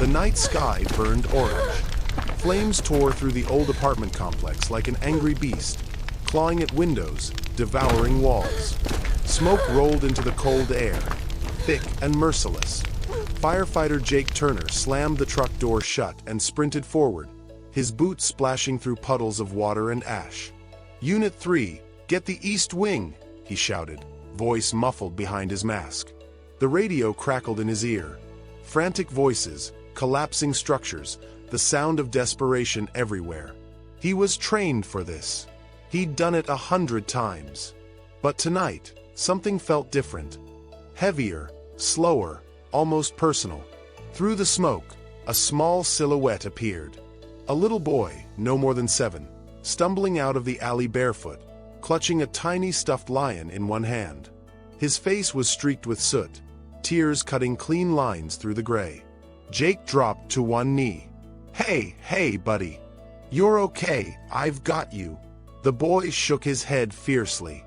The night sky burned orange. Flames tore through the old apartment complex like an angry beast, clawing at windows, devouring walls. Smoke rolled into the cold air, thick and merciless. Firefighter Jake Turner slammed the truck door shut and sprinted forward, his boots splashing through puddles of water and ash. "Unit 3, get the east wing," he shouted, voice muffled behind his mask. The radio crackled in his ear. Frantic voices, collapsing structures, the sound of desperation everywhere. He was trained for this. He'd done it 100 times. But tonight, something felt different. Heavier, slower, almost personal. Through the smoke, a small silhouette appeared. A little boy, no more than 7, stumbling out of the alley barefoot, clutching a tiny stuffed lion in one hand. His face was streaked with soot, tears cutting clean lines through the gray. Jake dropped to one knee. Hey, buddy. You're okay, I've got you." The boy shook his head fiercely.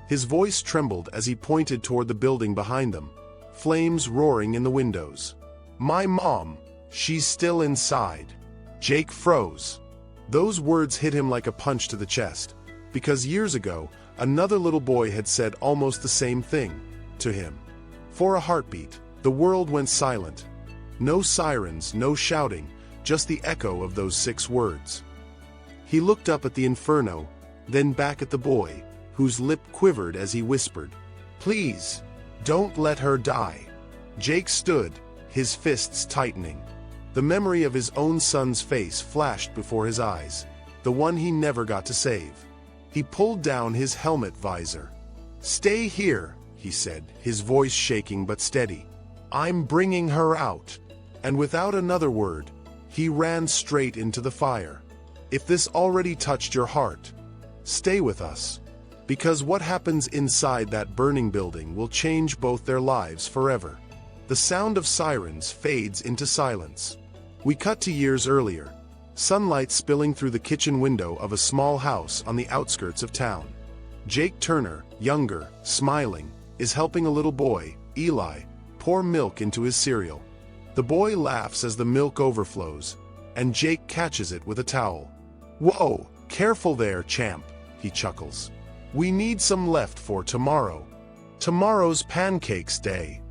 His voice trembled as he pointed toward the building behind them, flames roaring in the windows. "My mom, she's still inside." Jake froze. Those words hit him like a punch to the chest, because years ago, another little boy had said almost the same thing to him. For a heartbeat, the world went silent. No sirens, no shouting, just the echo of those 6 words. He looked up at the inferno, then back at the boy, whose lip quivered as he whispered, "Please, don't let her die." Jake stood, his fists tightening. The memory of his own son's face flashed before his eyes, the one he never got to save. He pulled down his helmet visor. "Stay here," he said, his voice shaking but steady. "I'm bringing her out." And without another word, he ran straight into the fire. If this already touched your heart, stay with us. Because what happens inside that burning building will change both their lives forever. The sound of sirens fades into silence. We cut to years earlier, sunlight spilling through the kitchen window of a small house on the outskirts of town. Jake Turner, younger, smiling, is helping a little boy, Eli, pour milk into his cereal. The boy laughs as the milk overflows, and Jake catches it with a towel. "Whoa, careful there, champ," he chuckles. "We need some left for tomorrow. Tomorrow's pancakes day."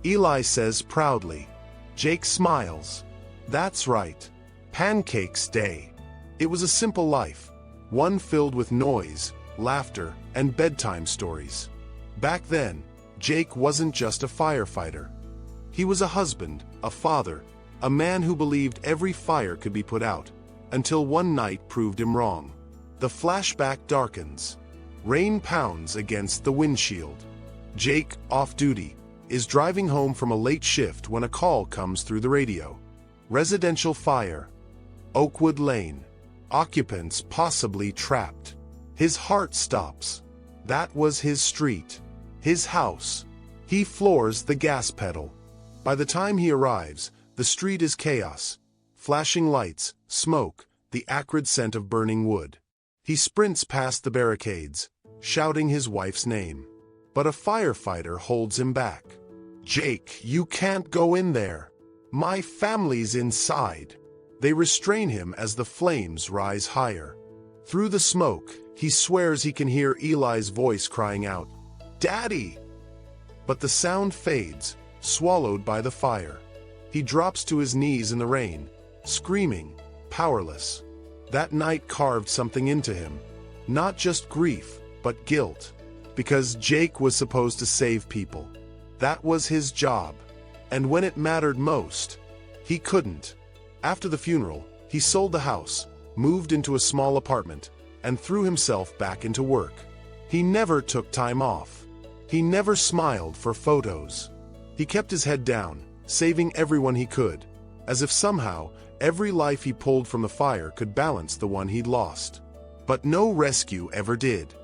Eli says proudly. Jake smiles. That's right. Pancakes day. It was a simple life, one filled with noise, laughter, and bedtime stories. Back then, Jake wasn't just a firefighter. He was a husband, a father, a man who believed every fire could be put out, until one night proved him wrong. The flashback darkens. Rain pounds against the windshield. Jake, off duty, is driving home from a late shift when a call comes through the radio. Residential fire. Oakwood Lane. Occupants possibly trapped. His heart stops. That was his street. His house. He floors the gas pedal. By the time he arrives, the street is chaos. Flashing lights, smoke, the acrid scent of burning wood. He sprints past the barricades, shouting his wife's name. But a firefighter holds him back. "Jake, you can't go in there. My family's inside." They restrain him as the flames rise higher. Through the smoke, he swears he can hear Eli's voice crying out, "Daddy!" But the sound fades, swallowed by the fire. He drops to his knees in the rain, screaming, powerless. That night carved something into him. Not just grief, but guilt. Because Jake was supposed to save people. That was his job. And when it mattered most, he couldn't. After the funeral, he sold the house, moved into a small apartment, and threw himself back into work. He never took time off. He never smiled for photos. He kept his head down, saving everyone he could, as if somehow every life he pulled from the fire could balance the one he'd lost. But no rescue ever did.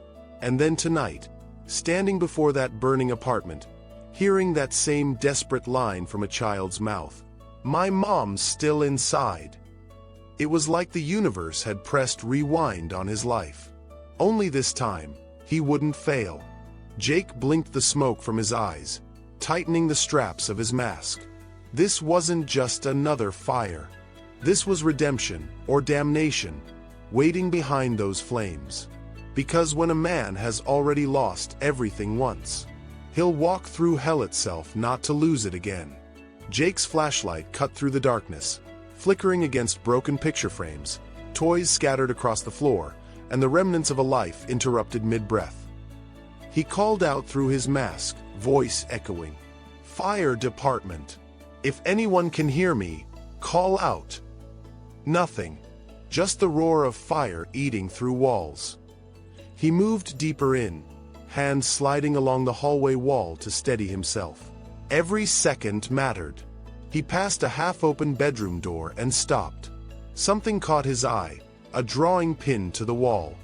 And then tonight, standing before that burning apartment, hearing that same desperate line from a child's mouth, "My mom's still inside." It was like the universe had pressed rewind on his life. Only this time, he wouldn't fail. Jake blinked the smoke from his eyes, tightening the straps of his mask. This wasn't just another fire. This was redemption, or damnation, waiting behind those flames. Because when a man has already lost everything once, he'll walk through hell itself not to lose it again. Jake's flashlight cut through the darkness, flickering against broken picture frames, toys scattered across the floor, and the remnants of a life interrupted mid-breath. He called out through his mask, voice echoing, "Fire department! If anyone can hear me, call out." Nothing. Just the roar of fire eating through walls. He moved deeper in, hands sliding along the hallway wall to steady himself. Every second mattered. He passed a half-open bedroom door and stopped. Something caught his eye, a drawing pinned to the wall.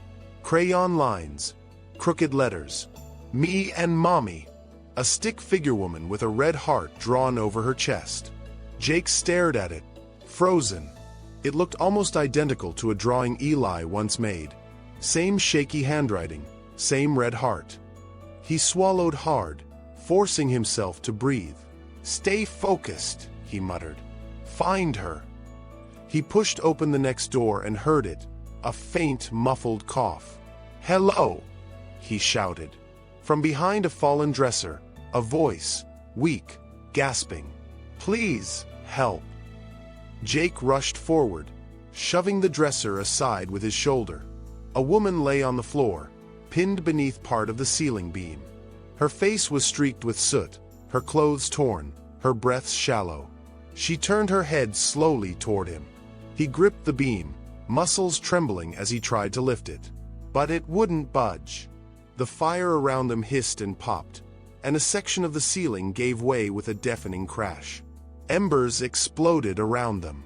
Crayon lines, crooked letters. "Me and Mommy." A stick figure woman with a red heart drawn over her chest. Jake stared at it, frozen. It looked almost identical to a drawing Eli once made. Same shaky handwriting, same red heart. He swallowed hard, forcing himself to breathe. "Stay focused," he muttered. "Find her." He pushed open the next door and heard it, a faint, muffled cough. "Hello," he shouted. From behind a fallen dresser, a voice, weak, gasping. "Please, help." Jake rushed forward, shoving the dresser aside with his shoulder. A woman lay on the floor, pinned beneath part of the ceiling beam. Her face was streaked with soot, her clothes torn, her breath shallow. She turned her head slowly toward him. He gripped the beam, muscles trembling as he tried to lift it. But it wouldn't budge. The fire around them hissed and popped, and a section of the ceiling gave way with a deafening crash. Embers exploded around them.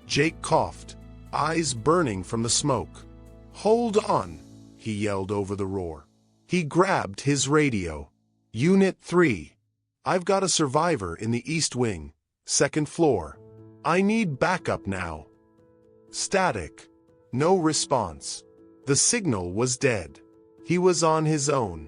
Jake coughed, eyes burning from the smoke. "Hold on," he yelled over the roar. He grabbed his radio. "Unit 3. I've got a survivor in the East Wing, 2nd floor. I need backup now." Static. No response. The signal was dead. He was on his own.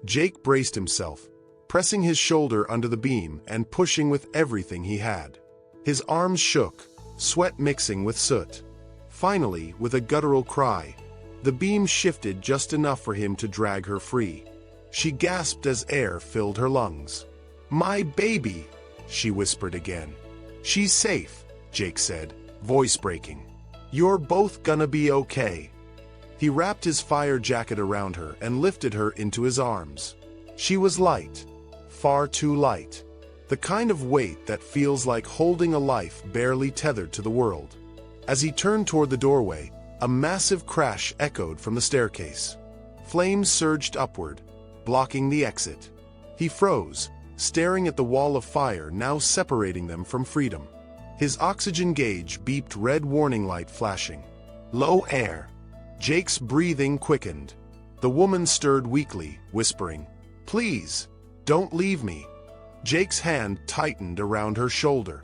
Jake braced himself, pressing his shoulder under the beam and pushing with everything he had. His arms shook, sweat mixing with soot. Finally, with a guttural cry, the beam shifted just enough for him to drag her free. She gasped as air filled her lungs. "My baby," she whispered again. "She's safe," Jake said, voice breaking. "You're both gonna be okay." He wrapped his fire jacket around her and lifted her into his arms. She was light, far too light. The kind of weight that feels like holding a life barely tethered to the world. As he turned toward the doorway, a massive crash echoed from the staircase. Flames surged upward, blocking the exit. He froze, staring at the wall of fire now separating them from freedom. His oxygen gauge beeped red warning light flashing. Low air. Jake's breathing quickened. The woman stirred weakly, whispering, "Please, don't leave me." Jake's hand tightened around her shoulder.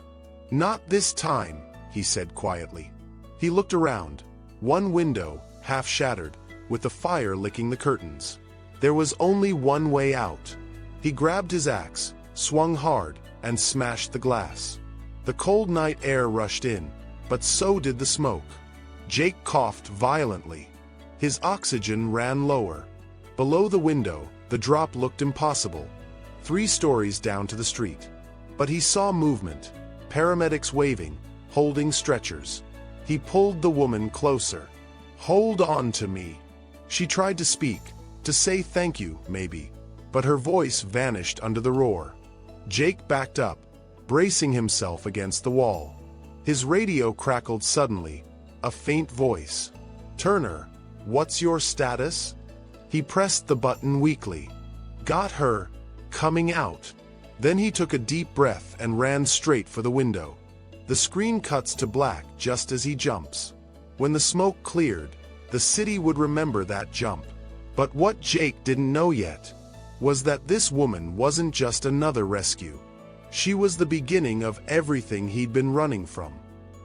"Not this time," he said quietly. He looked around. One window, half shattered, with the fire licking the curtains. There was only one way out. He grabbed his axe, swung hard, and smashed the glass. The cold night air rushed in, but so did the smoke. Jake coughed violently. His oxygen ran lower. Below the window, the drop looked impossible. 3 stories down to the street. But he saw movement, paramedics waving, holding stretchers. He pulled the woman closer. "Hold on to me." She tried to speak, to say thank you, maybe, but her voice vanished under the roar. Jake backed up, bracing himself against the wall. His radio crackled suddenly, a faint voice. "Turner, what's your status?" He pressed the button weakly. "Got her. Coming out." Then he took a deep breath and ran straight for the window. The screen cuts to black just as he jumps. When the smoke cleared, the city would remember that jump. But what Jake didn't know yet was that this woman wasn't just another rescue. She was the beginning of everything he'd been running from.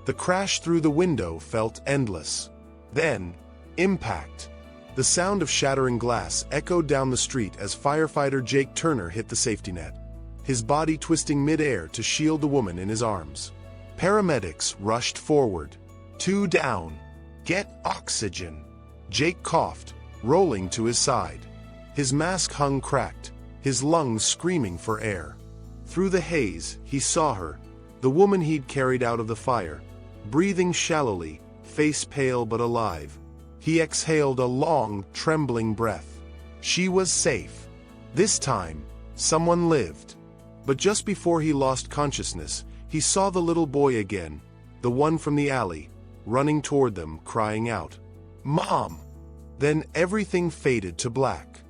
The crash through the window felt endless. Then, impact. The sound of shattering glass echoed down the street as firefighter Jake Turner hit the safety net. his body twisting mid-air to shield the woman in his arms. Paramedics rushed forward. 2 down. Get oxygen. Jake coughed, rolling to his side. His mask hung cracked, his lungs screaming for air. Through the haze, he saw her, the woman he'd carried out of the fire, breathing shallowly, face pale but alive. He exhaled a long, trembling breath. She was safe. This time, someone lived. But just before he lost consciousness, he saw the little boy again, the one from the alley, running toward them, crying out, "Mom!" Then everything faded to black.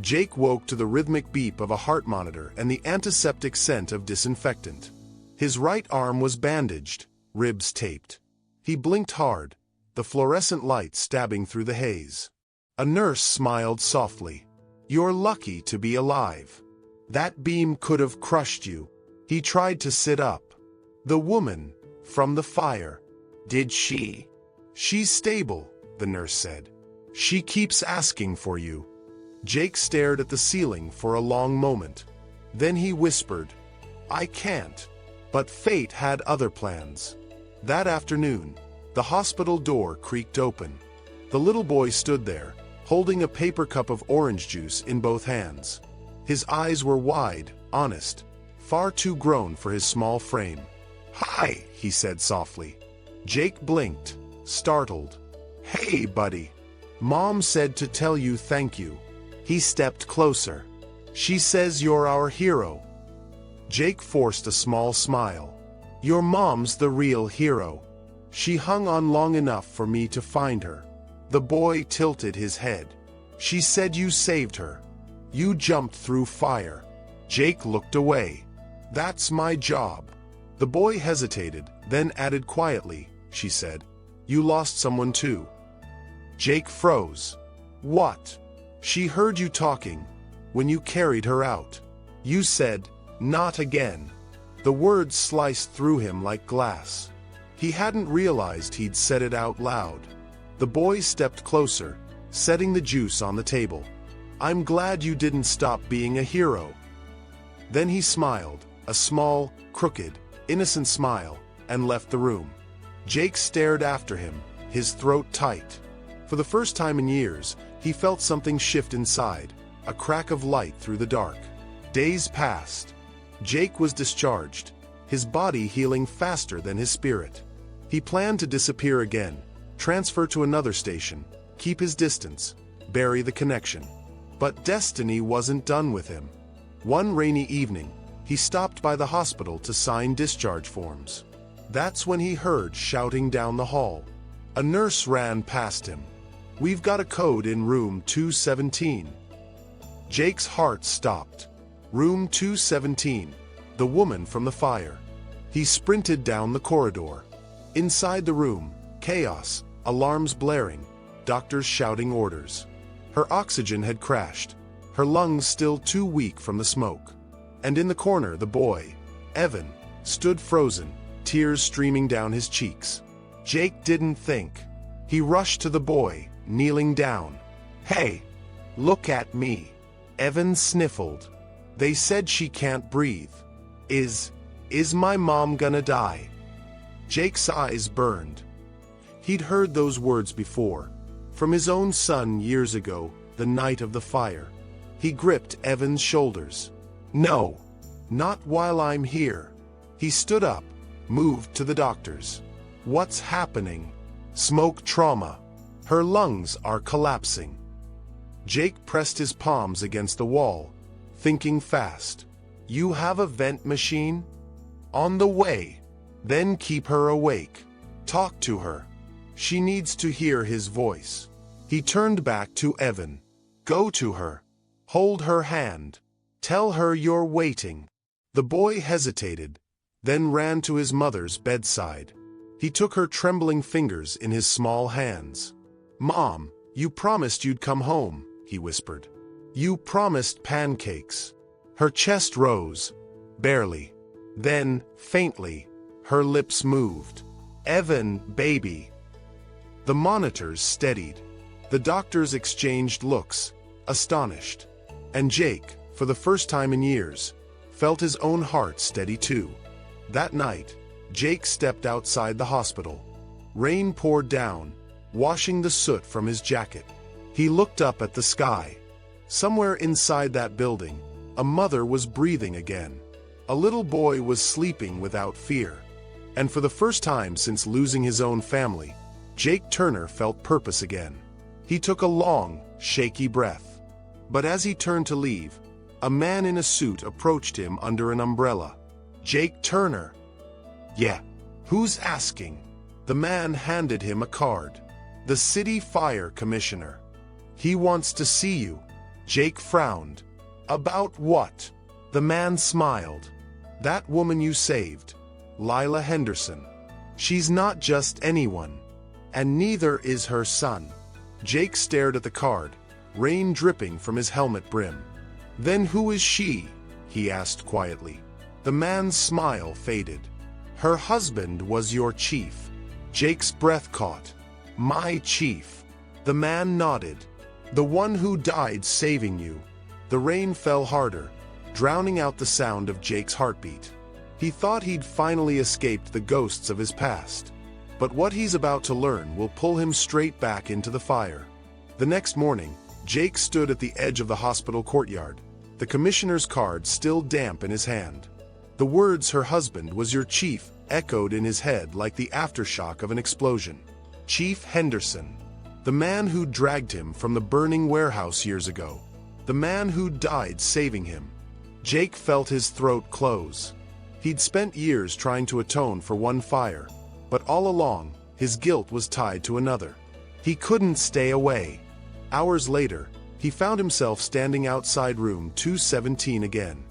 Jake woke to the rhythmic beep of a heart monitor and the antiseptic scent of disinfectant. His right arm was bandaged, ribs taped. He blinked hard, the fluorescent light stabbing through the haze. A nurse smiled softly. "You're lucky to be alive. That beam could have crushed you." He tried to sit up. "The woman from the fire. Did she?" "She's stable," the nurse said. "She keeps asking for you." Jake stared at the ceiling for a long moment. Then he whispered, "I can't." But fate had other plans. That afternoon, the hospital door creaked open. The little boy stood there, holding a paper cup of orange juice in both hands. His eyes were wide, honest, far too grown for his small frame. "Hi," he said softly. Jake blinked, startled. "Hey, buddy. Mom said to tell you thank you." He stepped closer. "She says you're our hero." Jake forced a small smile. "Your mom's the real hero. She hung on long enough for me to find her." The boy tilted his head. "She said you saved her. You jumped through fire." Jake looked away. "That's my job." The boy hesitated, then added quietly, "She said, you lost someone too." Jake froze. "What?" "She heard you talking when you carried her out. You said, 'Not again.'" The words sliced through him like glass. He hadn't realized he'd said it out loud. The boy stepped closer, setting the juice on the table. "I'm glad you didn't stop being a hero." Then he smiled, a small, crooked, innocent smile, and left the room. Jake stared after him, his throat tight. For the first time in years, he felt something shift inside, a crack of light through the dark. Days passed. Jake was discharged, his body healing faster than his spirit. He planned to disappear again, transfer to another station, keep his distance, bury the connection. But destiny wasn't done with him. One rainy evening, he stopped by the hospital to sign discharge forms. That's when he heard shouting down the hall. A nurse ran past him. "We've got a code in room 217. Jake's heart stopped. Room 217, the woman from the fire. He sprinted down the corridor. Inside the room, chaos, alarms blaring, doctors shouting orders. Her oxygen had crashed, her lungs still too weak from the smoke. And in the corner, the boy, Evan, stood frozen, tears streaming down his cheeks. Jake didn't think. He rushed to the boy, kneeling down. "Hey, look at me." Evan sniffled. "They said she can't breathe. Is my mom gonna die?" Jake's eyes burned. He'd heard those words before, from his own son years ago, the night of the fire. He gripped Evan's shoulders. "No, not while I'm here." He stood up, moved to the doctors. "What's happening?" "Smoke trauma. Her lungs are collapsing." Jake pressed his palms against the wall, thinking fast. "You have a vent machine?" "On the way." "Then keep her awake. Talk to her. She needs to hear his voice." He turned back to Evan. "Go to her. Hold her hand. Tell her you're waiting." The boy hesitated, then ran to his mother's bedside. He took her trembling fingers in his small hands. "Mom, you promised you'd come home," he whispered. "You promised pancakes." Her chest rose, barely. Then, faintly, her lips moved. "Evan, baby." The monitors steadied. The doctors exchanged looks, astonished. And Jake, for the first time in years, felt his own heart steady too. That night, Jake stepped outside the hospital. Rain poured down, washing the soot from his jacket. He looked up at the sky. Somewhere inside that building, a mother was breathing again. A little boy was sleeping without fear. And for the first time since losing his own family, Jake Turner felt purpose again. He took a long, shaky breath. But as he turned to leave, a man in a suit approached him under an umbrella. "Jake Turner." "Yeah. Who's asking?" The man handed him a card. "The city fire commissioner. He wants to see you." Jake frowned. "About what?" The man smiled. "That woman you saved, Lila Henderson. She's not just anyone. And neither is her son." Jake stared at the card, rain dripping from his helmet brim. "Then who is she?" he asked quietly. The man's smile faded. "Her husband was your chief." Jake's breath caught. "My chief?" The man nodded. "The one who died saving you." The rain fell harder, drowning out the sound of Jake's heartbeat. He thought he'd finally escaped the ghosts of his past. But what he's about to learn will pull him straight back into the fire. The next morning, Jake stood at the edge of the hospital courtyard, the commissioner's card still damp in his hand. The words "her husband was your chief" echoed in his head like the aftershock of an explosion. Chief Henderson. The man who dragged him from the burning warehouse years ago. The man who died saving him. Jake felt his throat close. He'd spent years trying to atone for one fire, but all along, his guilt was tied to another. He couldn't stay away. Hours later, he found himself standing outside room 217 again.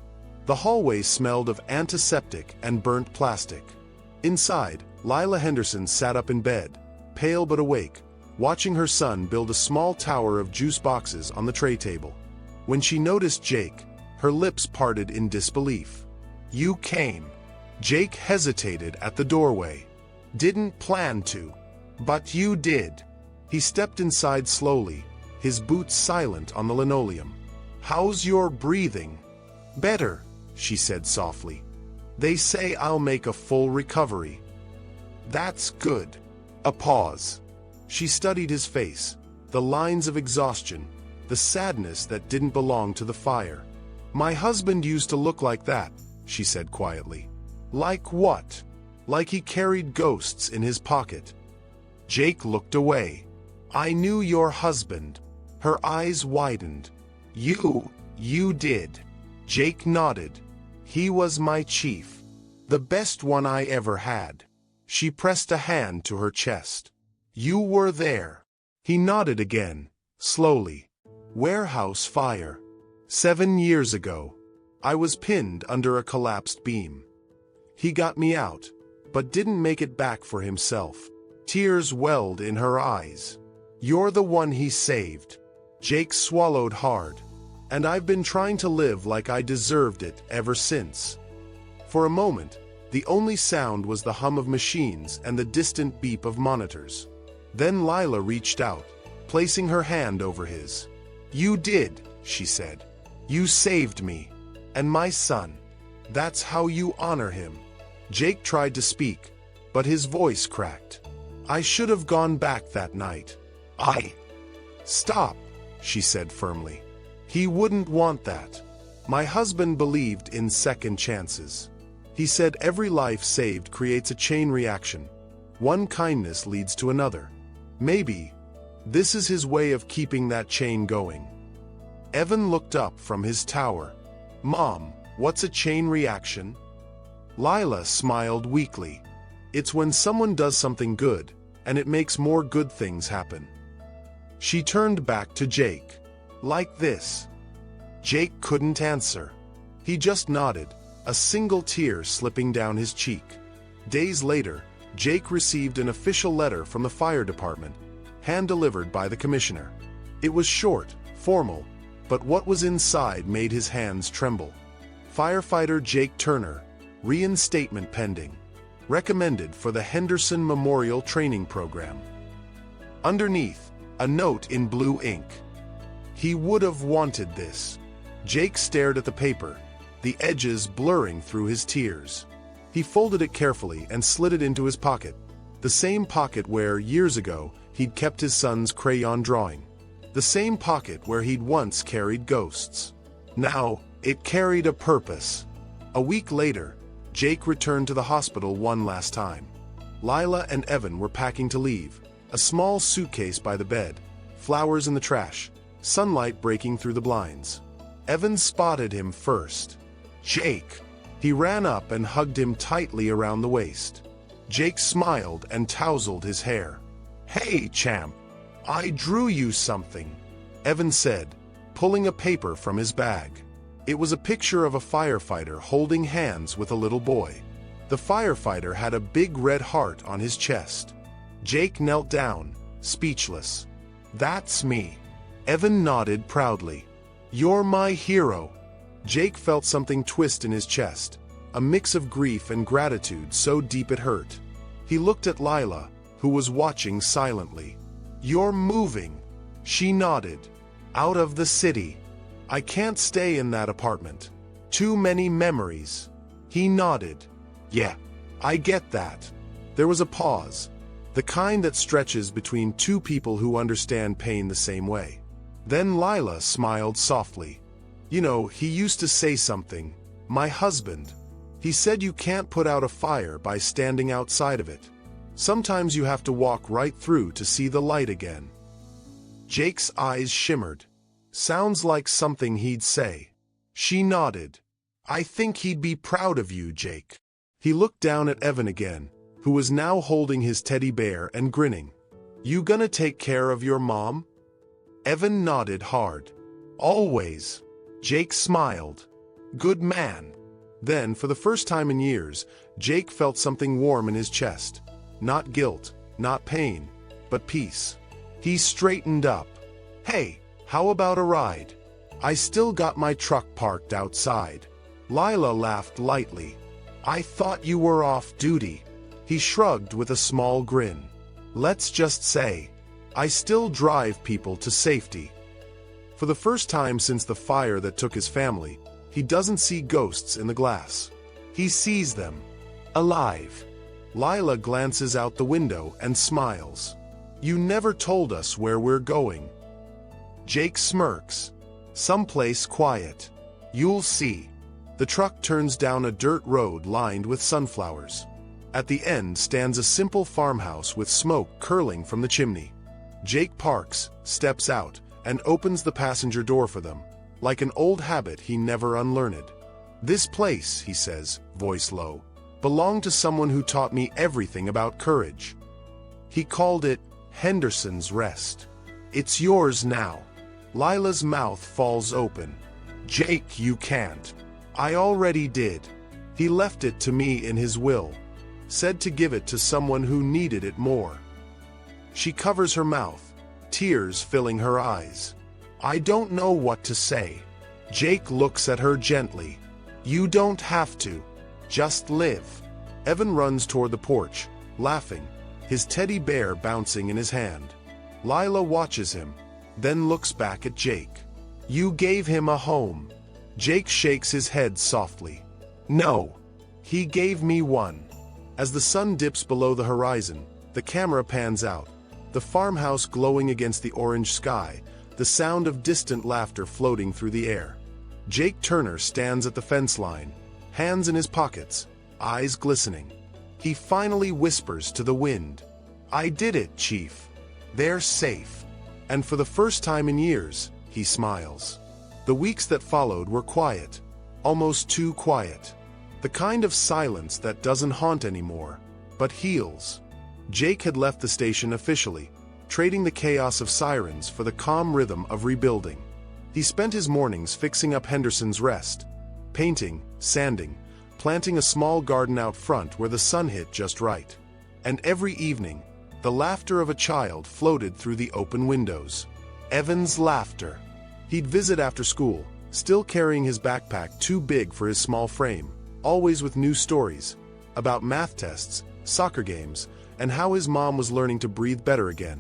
The hallway smelled of antiseptic and burnt plastic. Inside, Lila Henderson sat up in bed, pale but awake, watching her son build a small tower of juice boxes on the tray table. When she noticed Jake, her lips parted in disbelief. "You came." Jake hesitated at the doorway. "Didn't plan to. But you did." He stepped inside slowly, his boots silent on the linoleum. "How's your breathing?" "Better," she said softly. "They say I'll make a full recovery." "That's good." A pause. She studied his face, the lines of exhaustion, the sadness that didn't belong to the fire. "My husband used to look like that," she said quietly. "Like what?" "Like he carried ghosts in his pocket." Jake looked away. "I knew your husband." Her eyes widened. You did." Jake nodded. "He was my chief. The best one I ever had." She pressed a hand to her chest. "You were there." He nodded again, slowly. "Warehouse fire. 7 years ago. I was pinned under a collapsed beam. He got me out, but didn't make it back for himself." Tears welled in her eyes. "You're the one he saved." Jake swallowed hard. "And I've been trying to live like I deserved it ever since." For a moment, the only sound was the hum of machines and the distant beep of monitors. Then Lila reached out, placing her hand over his. "You did," she said. "You saved me. And my son. That's how you honor him." Jake tried to speak, but his voice cracked. "I should have gone back that night. Stop," she said firmly. "He wouldn't want that. My husband believed in second chances. He said every life saved creates a chain reaction. One kindness leads to another. Maybe this is his way of keeping that chain going." Evan looked up from his tower. "Mom, what's a chain reaction?" Lila smiled weakly. "It's when someone does something good, and it makes more good things happen." She turned back to Jake. "Like this." Jake couldn't answer. He just nodded, a single tear slipping down his cheek. Days later, Jake received an official letter from the fire department, hand-delivered by the commissioner. It was short, formal, but what was inside made his hands tremble. Firefighter Jake Turner, reinstatement pending. Recommended for the Henderson Memorial Training Program. Underneath, a note in blue ink. He would have wanted this. Jake stared at the paper, the edges blurring through his tears. He folded it carefully and slid it into his pocket, the same pocket where, years ago, he'd kept his son's crayon drawing. The same pocket where he'd once carried ghosts. Now, it carried a purpose. A week later, Jake returned to the hospital one last time. Lila and Evan were packing to leave, a small suitcase by the bed, flowers in the trash, sunlight breaking through the blinds. Evan spotted him first. Jake! He ran up and hugged him tightly around the waist. Jake smiled and tousled his hair. "Hey, champ, I drew you something," Evan said, pulling a paper from his bag. It was a picture of a firefighter holding hands with a little boy. The firefighter had a big red heart on his chest. Jake knelt down, speechless. "That's me." Evan nodded proudly. "You're my hero." Jake felt something twist in his chest, a mix of grief and gratitude so deep it hurt. He looked at Lila, who was watching silently. "You're moving." She nodded. "Out of the city. I can't stay in that apartment. Too many memories." He nodded. "Yeah, I get that." There was a pause, the kind that stretches between two people who understand pain the same way. Then Lila smiled softly. "You know, he used to say something. My husband. He said you can't put out a fire by standing outside of it. Sometimes you have to walk right through to see the light again." Jake's eyes shimmered. Sounds like something he'd say. She nodded. "I think he'd be proud of you, Jake." He looked down at Evan again, who was now holding his teddy bear and grinning. "You gonna take care of your mom?" Evan nodded hard. "Always." Jake smiled. "Good man." Then, for the first time in years, Jake felt something warm in his chest. Not guilt, not pain, but peace. He straightened up. "Hey, how about a ride? I still got my truck parked outside." Lila laughed lightly. "I thought you were off duty." He shrugged with a small grin. "Let's just say, I still drive people to safety." For the first time since the fire that took his family, he doesn't see ghosts in the glass. He sees them. Alive. Lila glances out the window and smiles. "You never told us where we're going." Jake smirks. "Someplace quiet. You'll see." The truck turns down a dirt road lined with sunflowers. At the end stands a simple farmhouse with smoke curling from the chimney. Jake parks, steps out, and opens the passenger door for them, like an old habit he never unlearned. "This place," he says, voice low, "belonged to someone who taught me everything about courage. He called it Henderson's Rest. It's yours now." Lila's mouth falls open. "Jake, you can't." "I already did. He left it to me in his will. Said to give it to someone who needed it more." She covers her mouth, tears filling her eyes. "I don't know what to say." Jake looks at her gently. "You don't have to. Just live." Evan runs toward the porch, laughing, his teddy bear bouncing in his hand. Lila watches him, then looks back at Jake. "You gave him a home." Jake shakes his head softly. "No. He gave me one." As the sun dips below the horizon, the camera pans out, the farmhouse glowing against the orange sky, the sound of distant laughter floating through the air. Jake Turner stands at the fence line, hands in his pockets, eyes glistening. He finally whispers to the wind, "I did it, Chief. They're safe." And for the first time in years, he smiles. The weeks that followed were quiet, almost too quiet. The kind of silence that doesn't haunt anymore, but heals. Jake had left the station officially, trading the chaos of sirens for the calm rhythm of rebuilding. He spent his mornings fixing up Henderson's Rest, painting, sanding, planting a small garden out front where the sun hit just right. And every evening, the laughter of a child floated through the open windows. Evan's laughter. He'd visit after school, still carrying his backpack too big for his small frame, always with new stories about math tests, soccer games, and how his mom was learning to breathe better again.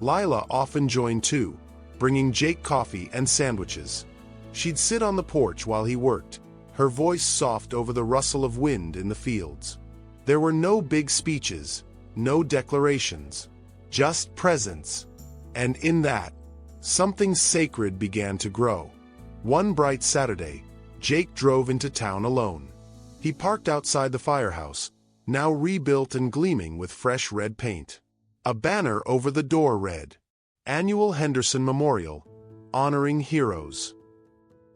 Lila often joined too, bringing Jake coffee and sandwiches. She'd sit on the porch while he worked, her voice soft over the rustle of wind in the fields. There were no big speeches, no declarations, just presence. And in that, something sacred began to grow. One bright Saturday, Jake drove into town alone. He parked outside the firehouse, now rebuilt and gleaming with fresh red paint. A banner over the door read, "Annual Henderson Memorial, Honoring Heroes."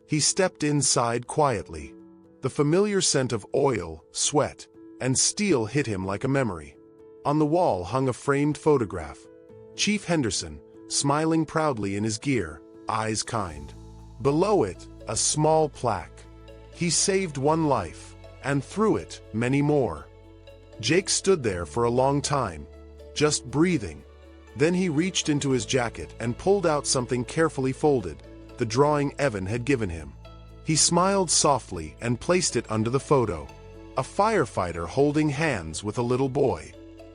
He stepped inside quietly. The familiar scent of oil, sweat, and steel hit him like a memory. On the wall hung a framed photograph. Chief Henderson, smiling proudly in his gear, eyes kind. Below it, a small plaque. He saved one life, and through it, many more. Jake stood there for a long time, just breathing. Then he reached into his jacket and pulled out something carefully folded, the drawing Evan had given him. He smiled softly and placed it under the photo. A firefighter holding hands with a little boy.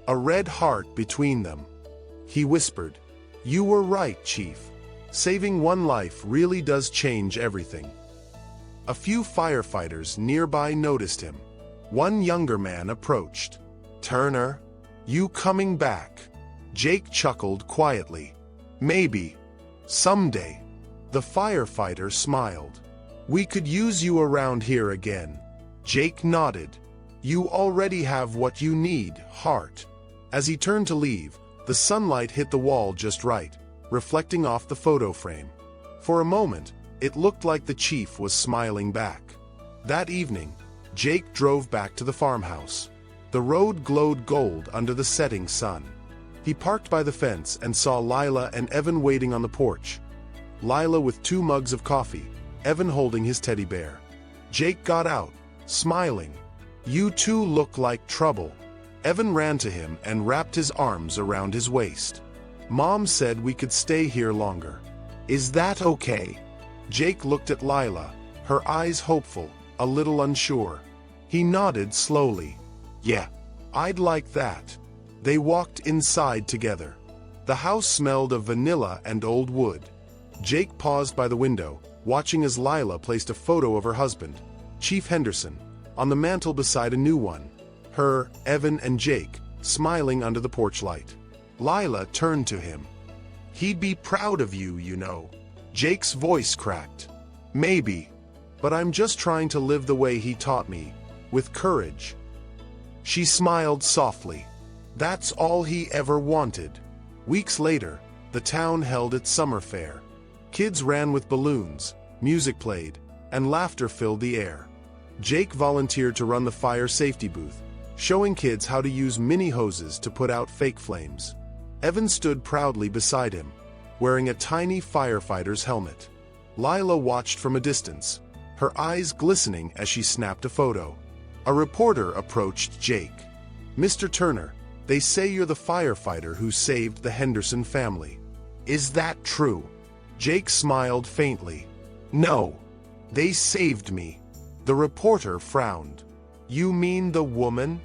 A red heart between them. He whispered, "You were right, Chief. Saving one life really does change everything." A few firefighters nearby noticed him. One younger man approached. "Turner, you coming back?" Jake chuckled quietly. "Maybe. Someday." The firefighter smiled. "We could use you around here again." Jake nodded. "You already have what you need, Hart." As he turned to leave, the sunlight hit the wall just right, reflecting off the photo frame. For a moment, it looked like the chief was smiling back. That evening, Jake drove back to the farmhouse. The road glowed gold under the setting sun. He parked by the fence and saw Lila and Evan waiting on the porch. Lila with 2 mugs of coffee, Evan holding his teddy bear. Jake got out, smiling. "You two look like trouble." Evan ran to him and wrapped his arms around his waist. "Mom said we could stay here longer. Is that okay?" Jake looked at Lila, her eyes hopeful, a little unsure. He nodded slowly. "Yeah, I'd like that." They walked inside together. The house smelled of vanilla and old wood. Jake paused by the window, watching as Lila placed a photo of her husband, Chief Henderson, on the mantel beside a new one. Her, Evan and Jake, smiling under the porch light. Lila turned to him. "He'd be proud of you, you know." Jake's voice cracked. "Maybe, but I'm just trying to live the way he taught me, with courage." She smiled softly. That's all he ever wanted. Weeks later, the town held its summer fair. Kids ran with balloons, music played, and laughter filled the air. Jake volunteered to run the fire safety booth, showing kids how to use mini hoses to put out fake flames. Evan stood proudly beside him, wearing a tiny firefighter's helmet. Lila watched from a distance, her eyes glistening as she snapped a photo. A reporter approached Jake. "Mr. Turner, they say you're the firefighter who saved the Henderson family. Is that true?" Jake smiled faintly. "No, they saved me." The reporter frowned. "You mean the woman?"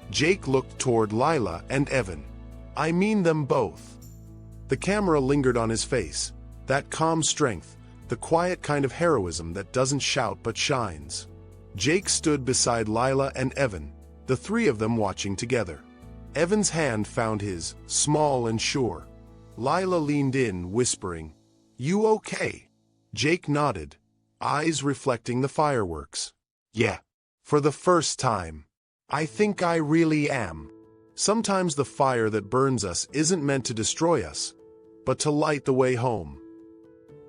Jake looked toward Lila and Evan. "I mean them both." The camera lingered on his face, that calm strength, the quiet kind of heroism that doesn't shout but shines. Jake stood beside Lila and Evan, the 3 of them watching together. Evan's hand found his, small and sure. Lila leaned in, whispering, "You okay?" Jake nodded, eyes reflecting the fireworks. "Yeah, for the first time. I think I really am." Sometimes the fire that burns us isn't meant to destroy us, but to light the way home.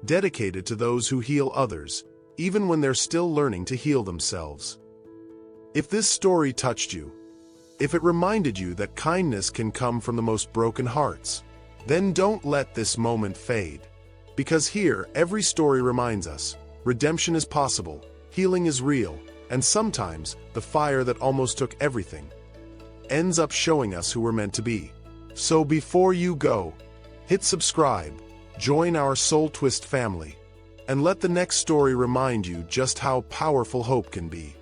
Dedicated to those who heal others, even when they're still learning to heal themselves. If this story touched you, if it reminded you that kindness can come from the most broken hearts, then don't let this moment fade. Because here, every story reminds us, redemption is possible, healing is real, and sometimes, the fire that almost took everything ends up showing us who we're meant to be. So before you go, hit subscribe, join our SoulTwist family, and let the next story remind you just how powerful hope can be.